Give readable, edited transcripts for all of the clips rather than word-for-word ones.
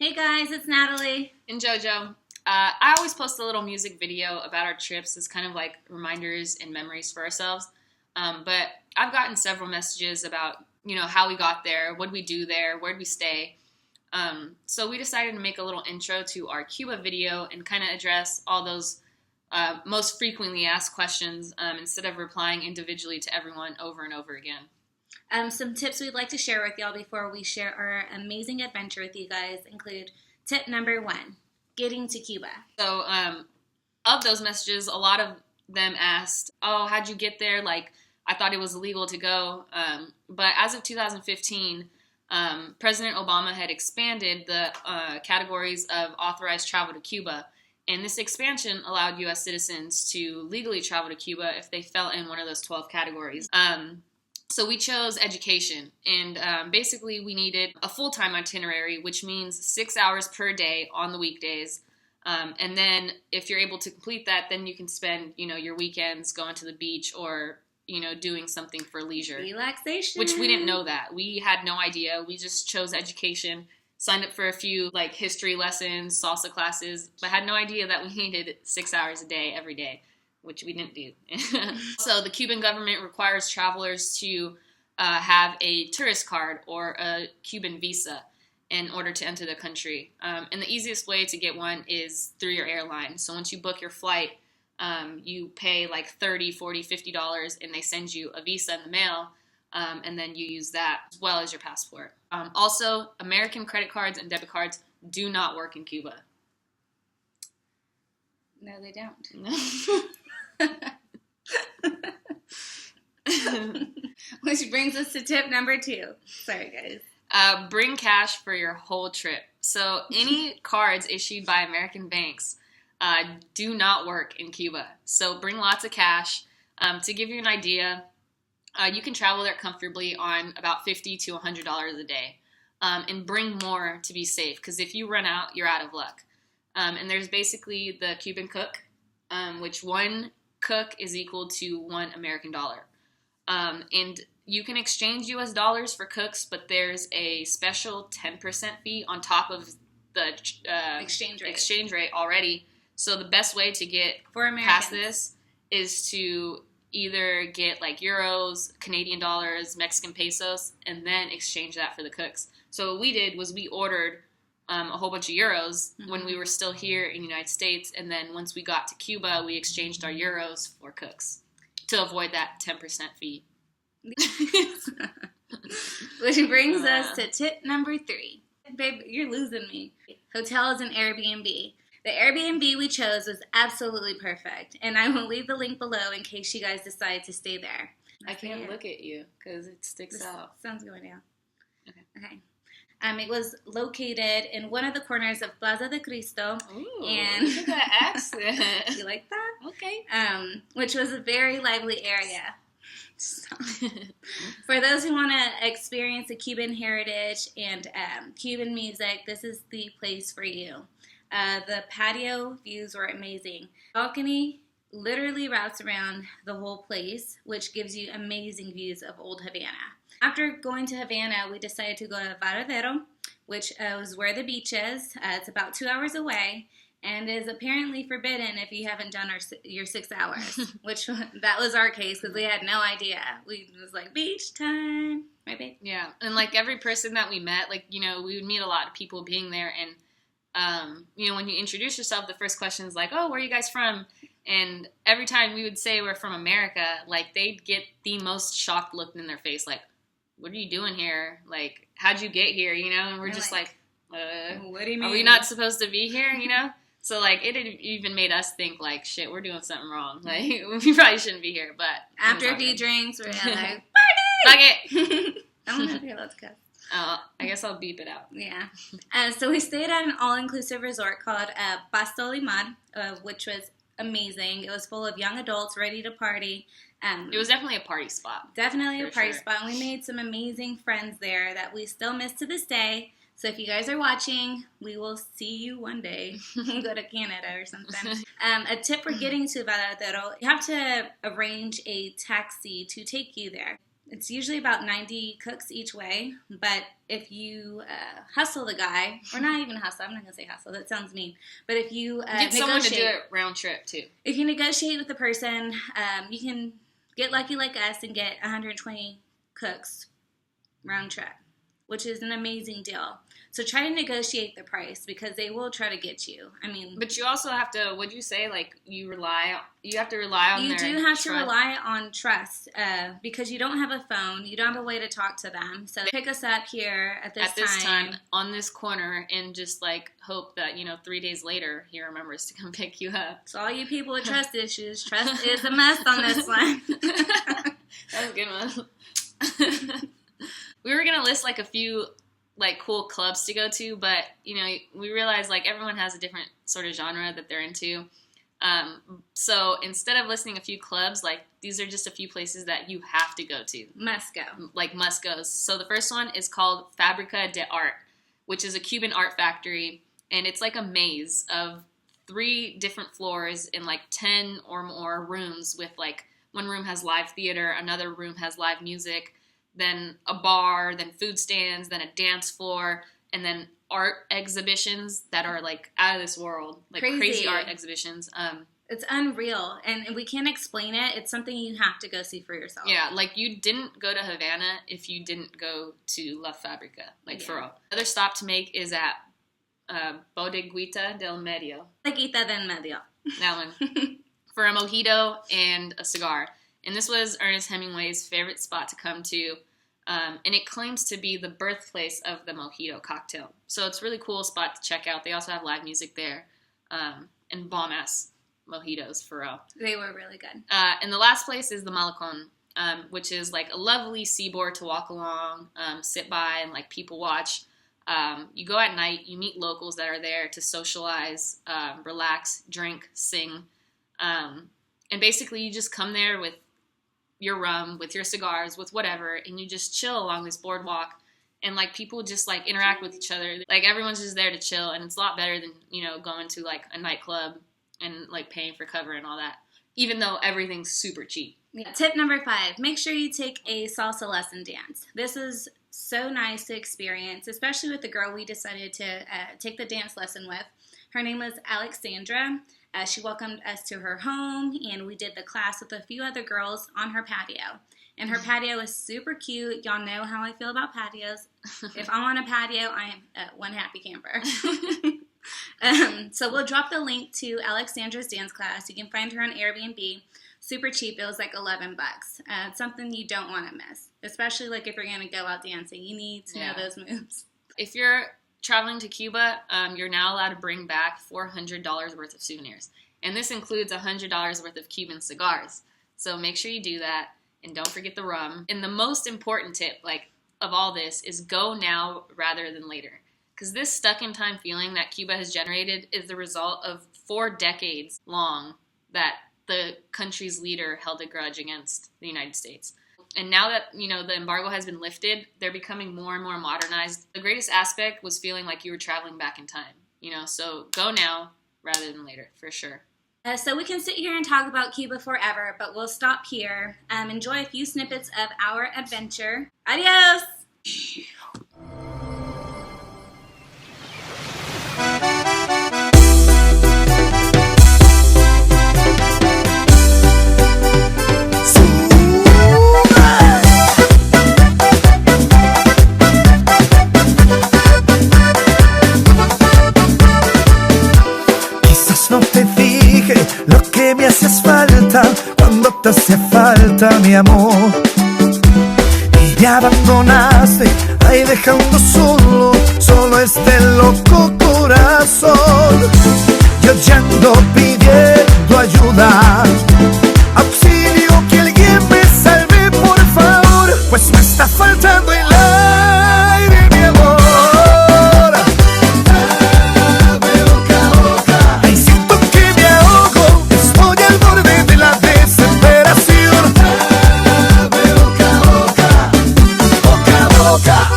Hey guys, it's Natalie. And JoJo. I always post a little music video about our trips as kind of like reminders and memories for ourselves. But I've gotten several messages about, how we got there, what did we do there, where did we stay. So we decided to make a little intro to our Cuba video and kind of address all those most frequently asked questions instead of replying individually to everyone over and over again. Some tips we'd like to share with y'all before we share our amazing adventure with you guys include tip number 1, getting to Cuba. So of those messages, a lot of them asked, oh, how'd you get there? Like, I thought it was illegal to go. But as of 2015, President Obama had expanded the categories of authorized travel to Cuba. And this expansion allowed U.S. citizens to legally travel to Cuba if they fell in one of those 12 categories. So we chose education, and basically we needed a full-time itinerary, which means 6 hours per day on the weekdays. And then if you're able to complete that, then you can spend, your weekends going to the beach or, doing something for leisure. Relaxation. Which we didn't know that. We had no idea. We just chose education, signed up for a few history lessons, salsa classes, but had no idea that we needed 6 hours a day every day, which we didn't do. So the Cuban government requires travelers to have a tourist card or a Cuban visa in order to enter the country. And the easiest way to get one is through your airline. So once you book your flight, you pay like $30, $40, $50, and they send you a visa in the mail, and then you use that as well as your passport. Also, American credit cards and debit cards do not work in Cuba. No, they don't. Which brings us to tip number 2. Sorry, guys. Bring cash for your whole trip. So any cards issued by American banks do not work in Cuba. So bring lots of cash. To give you an idea, you can travel there comfortably on about $50 to $100 a day. And bring more to be safe, because if you run out, you're out of luck. And there's basically the Cuban cook, which one cook is equal to $1 American dollar. And you can exchange U.S. dollars for cooks, but there's a special 10% fee on top of the exchange rate already. So the best way to get past this is to either get euros, Canadian dollars, Mexican pesos, and then exchange that for the cooks. So what we did was we ordered a whole bunch of euros when we were still here in the United States, and then once we got to Cuba, we exchanged our euros for cooks to avoid that 10% fee. Which brings us to tip number 3. Babe, you're losing me. Hotels and Airbnb. The Airbnb we chose was absolutely perfect, and I will leave the link below in case you guys decide to stay there. I can't look at you because it sticks out. Sun's going down. Okay. It was located in one of the corners of Plaza de Cristo. Ooh, and look at that accent. You like that? Okay. Which was a very lively area. For those who want to experience the Cuban heritage and Cuban music, this is the place for you. The patio views were amazing. Balcony literally wraps around the whole place, which gives you amazing views of old Havana. After going to Havana, we decided to go to Varadero, which was where the beach is. It's about 2 hours away, and is apparently forbidden if you haven't done your 6 hours, which that was our case because we had no idea. We was like, beach time, right, babe? Yeah, and every person that we met, we would meet a lot of people being there, and when you introduce yourself, the first question is oh, where are you guys from? And every time we would say we're from America, they'd get the most shocked look in their face, what are you doing here? How'd you get here? And we're just what do you mean? Are we not supposed to be here? So it had even made us think shit, we're doing something wrong. We probably shouldn't be here. But after a few drinks, we're party. Fuck it. I don't know if you're allowed to cuss. I guess I'll beep it out. Yeah. So we stayed at an all-inclusive resort called Pasto Limar, which was amazing. It was full of young adults ready to party. It was definitely a party spot. Definitely a party spot. And we made some amazing friends there that we still miss to this day. So if you guys are watching, we will see you one day. Go to Canada or something. A tip for getting to Varadero, you have to arrange a taxi to take you there. It's usually about 90 cooks each way, but if you hustle the guy, or not even hustle, I'm not going to say hustle, that sounds mean, but if you get someone to do it round trip too. If you negotiate with the person, you can get lucky like us and get 120 cooks round trip, which is an amazing deal. So try to negotiate the price because they will try to get you. I mean, but you also have to. Would you say like you have to rely on? You do have to rely on trust because you don't have a phone. You don't have a way to talk to them. So pick us up here at this time on this corner, and just like hope that 3 days later he remembers to come pick you up. So all you people with trust issues, trust is a must on this one. That was a good one. We were gonna list like a few like cool clubs to go to, but we realized like everyone has a different sort of genre that they're into. So instead of listing a few clubs, like these are just a few places that you have to go to. Must go. Like must goes. So the first one is called Fábrica de Art, which is a Cuban art factory, and it's like a maze of 3 different floors in like 10 or more rooms with like one room has live theater, another room has live music, then a bar, then food stands, then a dance floor, and then art exhibitions that are like out of this world, like crazy art exhibitions. It's unreal, and we can't explain it. It's something you have to go see for yourself. Yeah, like you didn't go to Havana if you didn't go to La Fábrica, like for real. Another stop to make is at Bodeguita del Medio. Bodeguita del Medio. That one. For a mojito and a cigar. And this was Ernest Hemingway's favorite spot to come to. And it claims to be the birthplace of the mojito cocktail. So it's a really cool spot to check out. They also have live music there. And bomb-ass mojitos, for real. They were really good. And the last place is the Malecon, which is like a lovely seaboard to walk along, sit by, and like people watch. You go at night, you meet locals that are there to socialize, relax, drink, sing. And basically you just come there with your rum, with your cigars, with whatever, and you just chill along this boardwalk, and like people just like interact with each other. Like everyone's just there to chill, and it's a lot better than going to like a nightclub and like paying for cover and all that, even though everything's super cheap. Yeah. Tip number 5, make sure you take a salsa lesson dance. This is so nice to experience, especially with the girl we decided to take the dance lesson with. Her name was Litzandra. She welcomed us to her home, and we did the class with a few other girls on her patio. And her patio is super cute. Y'all know how I feel about patios. If I'm on a patio, I am one happy camper. So we'll drop the link to Alexandra's dance class. You can find her on Airbnb. Super cheap. It was like $11. It's something you don't want to miss, especially like if you're going to go out dancing. You need to know those moves. If you're traveling to Cuba, you're now allowed to bring back $400 worth of souvenirs. And this includes $100 worth of Cuban cigars. So make sure you do that. And don't forget the rum. And the most important tip, like, of all this is go now rather than later. Because this stuck-in-time feeling that Cuba has generated is the result of 4 decades long that the country's leader held a grudge against the United States. And now that, the embargo has been lifted, they're becoming more and more modernized. The greatest aspect was feeling like you were traveling back in time, so go now rather than later, for sure. So we can sit here and talk about Cuba forever, but we'll stop here. Enjoy a few snippets of our adventure. Adios! No te dije lo que me haces falta cuando te hacía falta mi amor, y me abandonaste ahí dejando solo este loco corazón. Yo ya ando pidiendo ayuda, auxilio, que alguien me salve por favor, pues me está faltando el aire, mi amor.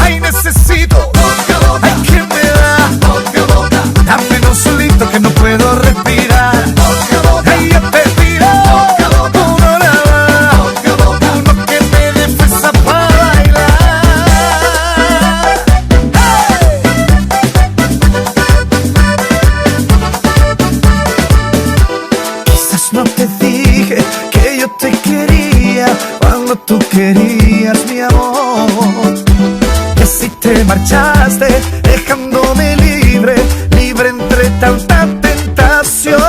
Ay, necesito, ay, que me da, dame un solito que no puedo respirar. Ay, yo te pido. tú querías, mi amor. Que si te marchaste dejándome libre, libre entre tanta tentación.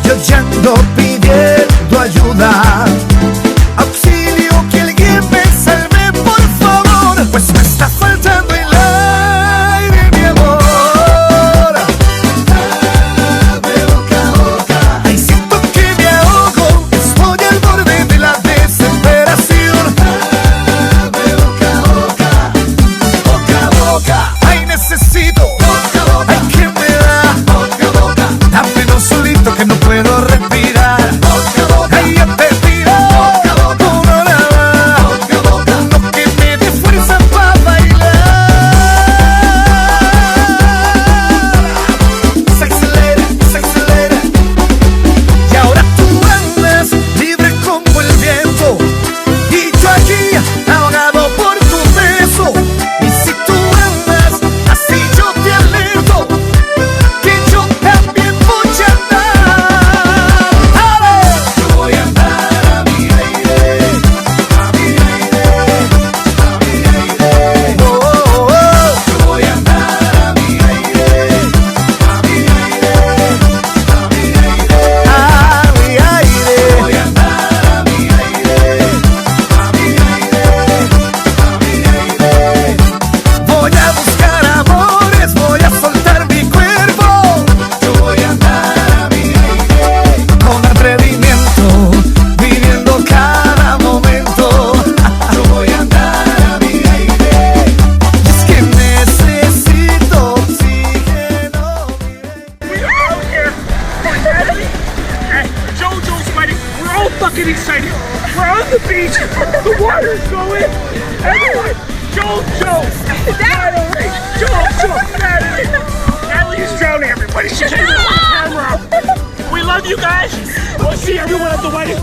Yo ya ando pidiendo ayuda, auxilio, que alguien me salve, por favor, pues me está faltando el aire, mi amor. Abre boca a boca. Ay, siento que me ahogo, estoy al borde de la desesperación. Abre boca a boca, boca a boca. Ay, necesito boca a boca. Ay, ¿qué me da? Boca a boca. Dame un solito que no puedo respirar. Boca a boca. Ay, ya te pido boca a boca. Uno nada más. Boca a boca. Uno que me dé fuerza para bailar. Se acelera. Y ahora tú andas libre como el viento, y yo aquí ahogado por tu beso. Y si tú andas así, yo te alerto que yo también voy a andar. ¡Ale! Yo voy a andar a mi aire, a mi aire, a mi aire. Oh, oh, oh. Yo voy a andar a mi aire, a mi aire, a mi aire, a mi aire. Voy a andar a mi aire, a mi aire, a mi aire. Voy a buscar amores, voy a soltar mi cuerpo. Yo voy a andar a mi aire, con atrevimiento, viviendo cada momento. Yo voy a andar a mi aire, y es que necesito oxígeno. We are out here for Natalie and JoJo's wedding. We're all fucking excited. We're on the beach. The water's going. Everyone, JoJo, Natalie, JoJo, Natalie. Natalie is drowning everybody. She can't get on camera. We love you guys. We'll see everyone at the wedding.